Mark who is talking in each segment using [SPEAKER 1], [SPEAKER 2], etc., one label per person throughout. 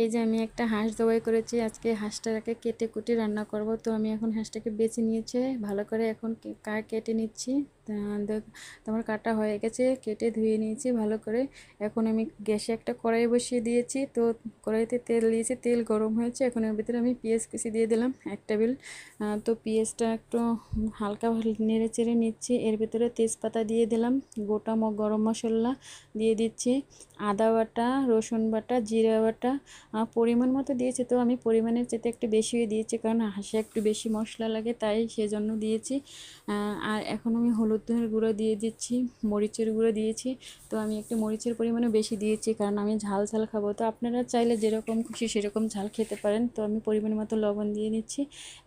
[SPEAKER 1] এই যে আমি একটা হাঁস জবাই করেছি আজকে। হাঁসটাকে কেটে কুটে রান্না করব। তো আমি এখন হাঁসটাকে বেছে নিয়েছি ভালো করে, এখন কেটে নিচ্ছি। তোমার কাটা হয়ে গেছে, কেটে ধুয়ে নিয়েছি ভালো করে। এখন আমি গ্যাসে একটা কড়াই বসিয়ে দিয়েছি। তো কড়াইতে তেল দিয়েছি, তেল গরম হয়েছে। এখন এর ভিতরে আমি পেঁয়াজ কুচি দিয়ে দিলাম 1 টেবিল। তো পেঁয়াজটা একটু হালকা নেড়ে চেড়ে নিচ্ছি। এর ভিতরে তেজপাতা দিয়ে দিলাম, গোটা গরম মশলা দিয়ে দিচ্ছি, আদা বাটা, রসুন বাটা, জিরা বাটা পরিমাণ মতো দিয়েছি। তো আমি পরিমাণের চেয়ে একটু বেশিই দিয়েছি, কারণ হাঁসে একটু বেশি মশলা লাগে, তাই সেজন্য দিয়েছি। আর এখন আমি হলুদের গুঁড়ো দিয়ে দিচ্ছি, মরিচের গুঁড়ো দিয়েছি। তো আমি একটু মরিচের পরিমাণও বেশি দিয়েছি, কারণ আমি ঝাল ঝাল খাবো। তো আপনারা চাইলে যেরকম খুশি সেরকম ঝাল খেতে পারেন। তো আমি পরিমাণ মতো লবণ দিয়ে নিচ্ছি।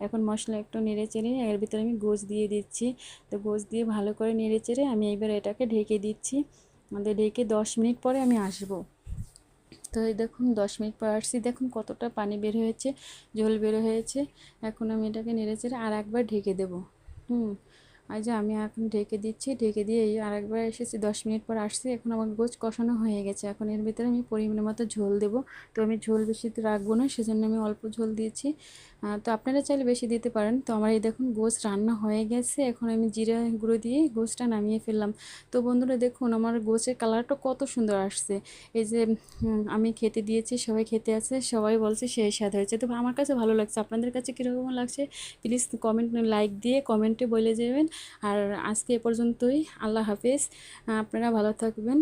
[SPEAKER 1] এখন মশলা একটু নেড়ে চেড়ে এর ভিতরে আমি গোশ দিয়ে দিচ্ছি। তো গোশ দিয়ে ভালো করে নেড়ে চেড়ে আমি এবার এটাকে ঢেকে দিচ্ছি। আমাদের ঢেকে 10 মিনিট পরে আমি আসবো। তো এই দেখুন 10 মিনিট পর আসছি, দেখুন কতটা পানি বের হয়েছে, ঝোল বের হয়েছে। এখন আমি এটাকে নেড়েচেড়ে আর একবার ঢেকে দেবো। আর যে আমি এখন ঢেকে দিচ্ছি, ঢেকে দিয়ে এই আরেকবার এসেছি, 10 মিনিট পর আসছি। এখন আমার গোছ কষানো হয়ে গেছে। এখন এর ভিতরে আমি পরিমাণ মতো ঝোল দেবো। তো আমি ঝোল বেশি রাখবো না, সেজন্য আমি অল্প ঝোল দিয়েছি। তো আপনারা চাইলে বেশি দিতে পারেন। তো আমার এই দেখুন গোছ রান্না হয়ে গেছে। এখন আমি জিরা গুঁড়ো দিয়ে গোছটা নামিয়ে ফেললাম। তো বন্ধুরা দেখুন আমার গোছের কালারটা কত সুন্দর আসছে। এই যে আমি খেতে দিয়েছি, সবাই খেতে আছে, সবাই বলছে সেই স্বাদ হয়েছে। তো আমার কাছে ভালো লাগছে, আপনাদের কাছে কীরকম লাগছে প্লিজ কমেন্ট লাইক দিয়ে কমেন্টে বলে যাবেন। আর আজকে এ পর্যন্তই, আল্লাহ হাফেজ, আপনারা ভালো থাকবেন।